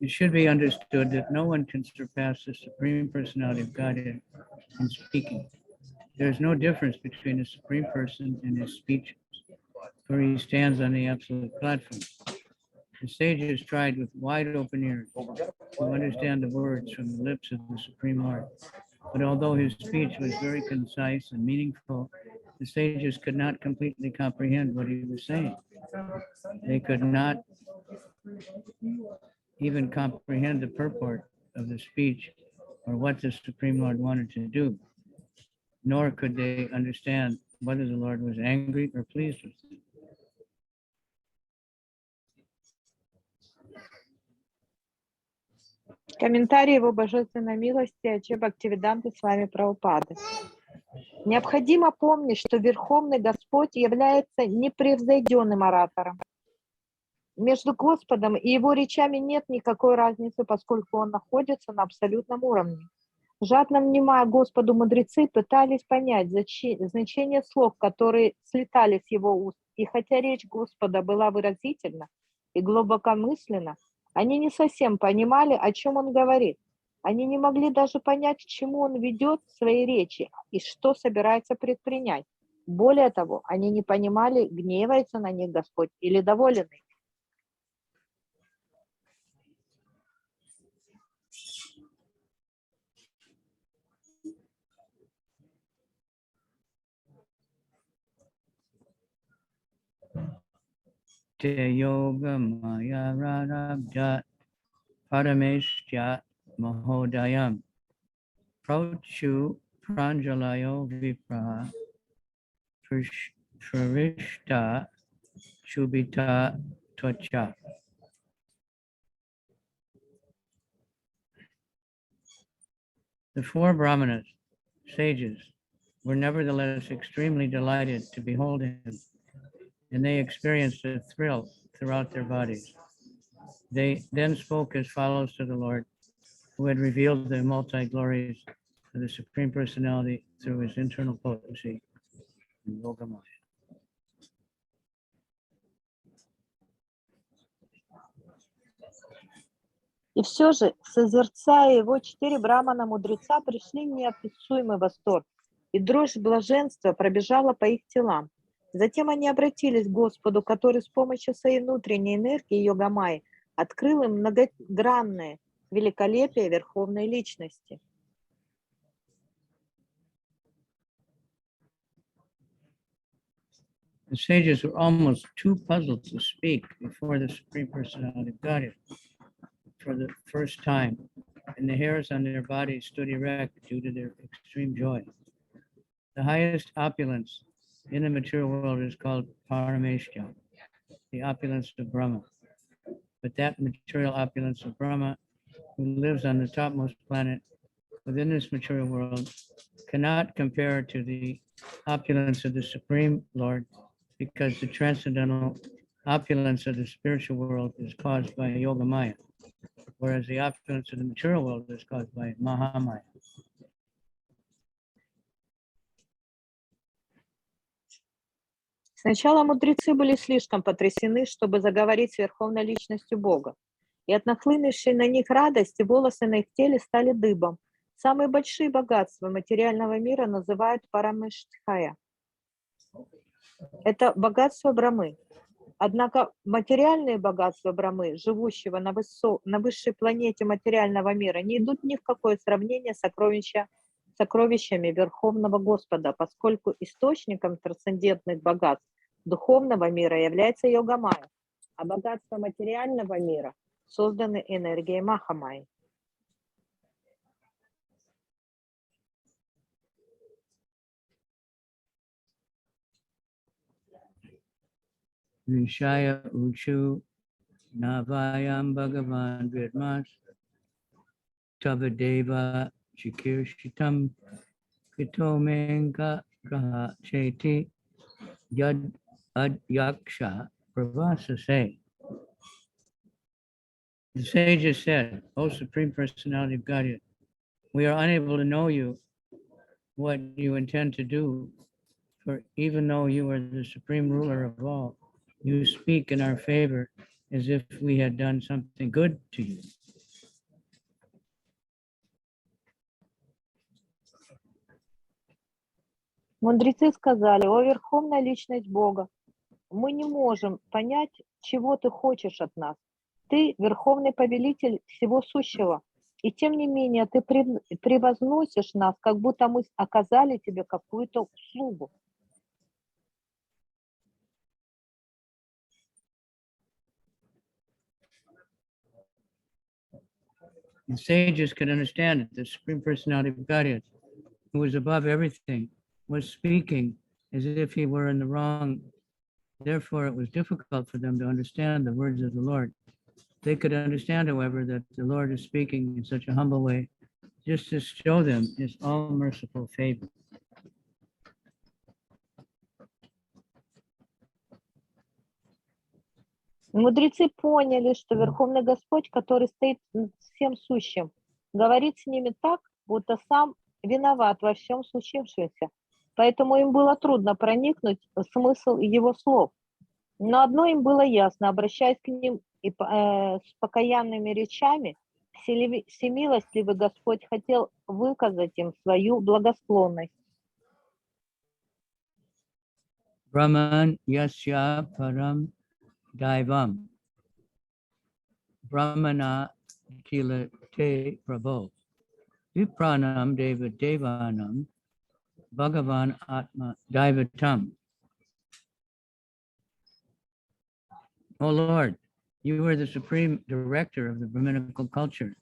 It should be understood that no one can surpass the Supreme Personality of Godhead in speaking. There is no difference between the Supreme Person and his speech, for he stands on the absolute platform. The sages tried with wide open ears to understand the words from the lips of the Supreme Lord. But although his speech was very concise and meaningful, the sages could not completely comprehend what he was saying. They could not even comprehend the purport of the speech or what the Supreme Lord wanted to do, nor could they understand whether the Lord was angry or pleased with them. Комментарий его божественной милости Аче Бхактивиданты Свами Прабхупады. Необходимо помнить, что Верховный Господь является непревзойденным оратором. Между Господом и его речами нет никакой разницы, поскольку он находится на абсолютном уровне. Жадно внимая Господу, мудрецы пытались понять значение слов, которые слетали с его уст. И хотя речь Господа была выразительна и глубокомысленна, они не совсем понимали, о чем он говорит. Они не могли даже понять, к чему он ведет свои речи и что собирается предпринять. Более того, они не понимали, гневается на них Господь или доволен им. Te yoga maya radabjat parameshya mahodayam prochu pranjalayo vipra prarishta chubita tvacha. The four brahmanas, sages, were nevertheless extremely delighted to behold him, and they experienced a thrill throughout their bodies. They then spoke as follows to the Lord, who had revealed the multi-glories of the Supreme Personality through his internal potency and Yogamaya. И все же, созерцая его, 4 брамана-мудреца пришли в неописуемый восторг, и дрожь блаженства пробежала по их телам. Затем они обратились к Господу, который с помощью своей внутренней энергии Йогамайи открыл им многогранное великолепие Верховной Личности. The sages were almost too puzzled to speak before the Supreme Personality of Godhead for the first time, and the hairs on their bodies stood erect due to their extreme joy. The highest opulence in the material world is called Parameshya, the opulence of Brahma. But that material opulence of Brahma, who lives on the topmost planet within this material world, cannot compare to the opulence of the Supreme Lord, because the transcendental opulence of the spiritual world is caused by Yogamaya, whereas the opulence of the material world is caused by Mahamaya. Сначала мудрецы были слишком потрясены, чтобы заговорить с Верховной Личностью Бога, и от нахлынувшей на них радости волосы на их теле стали дыбом. Самые большие богатства материального мира называют парамештхая. Это богатство Брамы. Однако материальные богатства Брамы, живущего на высшей планете материального мира, не идут ни в какое сравнение с сокровищами Верховного Господа, поскольку источником трансцендентных богатств духовного мира является Йогамая, а богатства материального мира созданы энергией Махамайи. Vishaya Uchu Navayam Bhagavan Vidmas Tavadeva Chikirshitam Kitomenga Graha Cheti Yad Adyaksha Pravasase. The sages said, O Supreme Personality of Godhead, we are unable to know you, what you intend to do, for even though you are the supreme ruler of all, you speak in our favor as if we had done something good to you. Мудрецы сказали: «О Верховная Личность Бога, мы не можем понять, чего ты хочешь от нас. Ты Верховный Повелитель всего сущего, и тем не менее ты превозносишь нас, как будто мы оказали тебе какую-то услугу». The sages could understand that the Supreme Personality of Godhead, who was above everything, was speaking as if he were in the wrong. Therefore, it was difficult for them to understand the words of the Lord. They could understand, however, that the Lord is speaking in such a humble way, just to show them his all-merciful favor. Мудрецы поняли, что Верховный Господь, который стоит над всем сущим, говорит с ними так, будто сам виноват во всем случившемся. Поэтому им было трудно проникнуть в смысл его слов. Но одно им было ясно: обращаясь к ним с покаянными речами, всемилостливый Господь хотел выказать им свою благосклонность. Brahman yasya param daivam brahmana kilate prabho vipranam deva devanam bhagavan atma daivatam. O Lord, you are the supreme director of the Brahminical culture.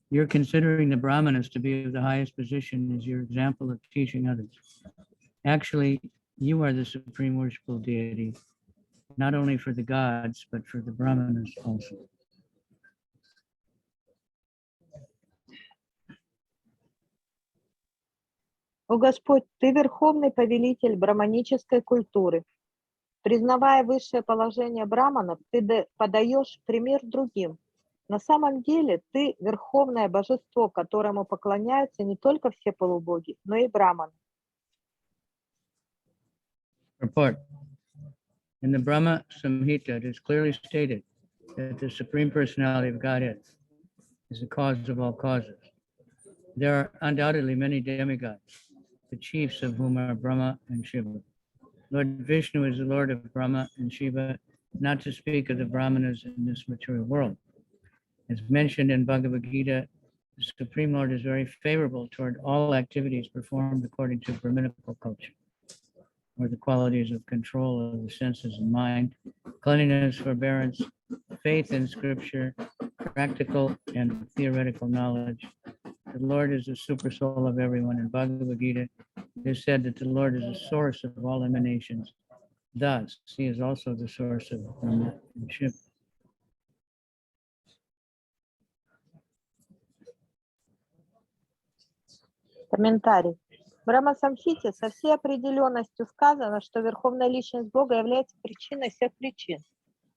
You're considering the Brahmanas to be of the highest position as your example of teaching others. Actually, you are the supreme worshipful deity. not only for the gods, but for the brahmanas also. О Господь, Ты верховный повелитель браманической культуры. Признавая высшее положение браманов, Ты подаешь пример другим. На самом деле Ты верховное божество, которому поклоняются не только все полубоги, но и браманы. Report. In the Brahma Samhita, it is clearly stated that the Supreme Personality of Godhead is the cause of all causes. There are undoubtedly many demigods, the chiefs of whom are Brahma and Shiva. Lord Vishnu is the Lord of Brahma and Shiva, not to speak of the Brahmanas in this material world. As mentioned in Bhagavad Gita, the Supreme Lord is very favorable toward all activities performed according to Brahminical culture, or the qualities of control of the senses and mind, cleanliness, forbearance, faith in scripture, practical and theoretical knowledge. The Lord is the super soul of everyone. In Bhagavad Gita, it is said that the Lord is the source of all emanations. Thus, he is also the source of Brahma and Shiva. Комментарий. В Брахма-самхите со всей определенностью сказано, что Верховная Личность Бога является причиной всех причин.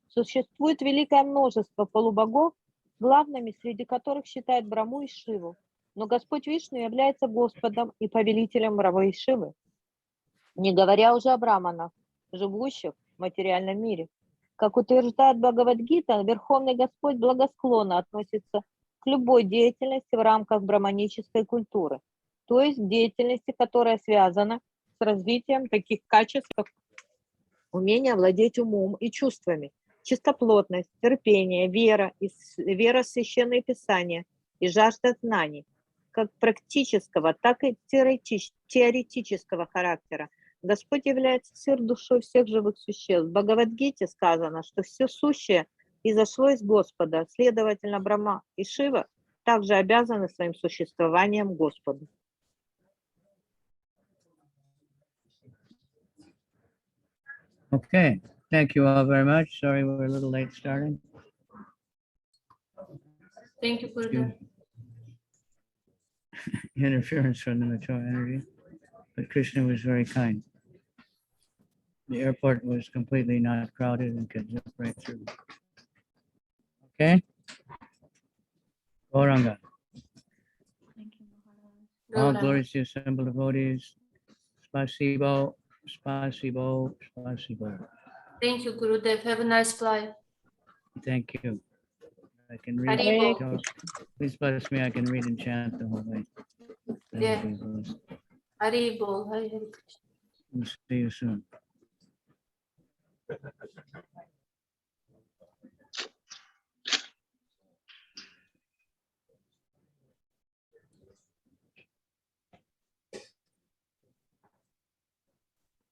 Существует великое множество полубогов, главными среди которых считают Брахму и Шиву. Но Господь Вишну является Господом и повелителем Брамы и Шивы, не говоря уже о браманах, живущих в материальном мире. Как утверждает Бхагавад-гита, Верховный Господь благосклонно относится к любой деятельности в рамках браманической культуры, то есть деятельности, которая связана с развитием таких качеств, как умение владеть умом и чувствами, чистоплотность, терпение, вера в священные писания и жажда знаний, как практического, так и теоретического характера. Господь является сыр-душой всех живых существ. В Бхагавад-гите сказано, что все сущее изошло из Господа, следовательно, Брахма и Шива также обязаны своим существованием Господу. Okay, thank you all very much. Sorry we're a little late starting. Thank you, Gurudev. Interference from the material energy, but Krishna was very kind. The airport was completely not crowded and could zip right through. Okay? Gauranga. All Gauranga. glories to assembled devotees. Spasibo, spasibo, spasibo. Thank you, Gurudev. Have a nice flight. Thank you. I can read. Haribo. Please bless me. I can read and chant the whole way. Yeah. Haribo. Hare Krishna. We'll see you soon.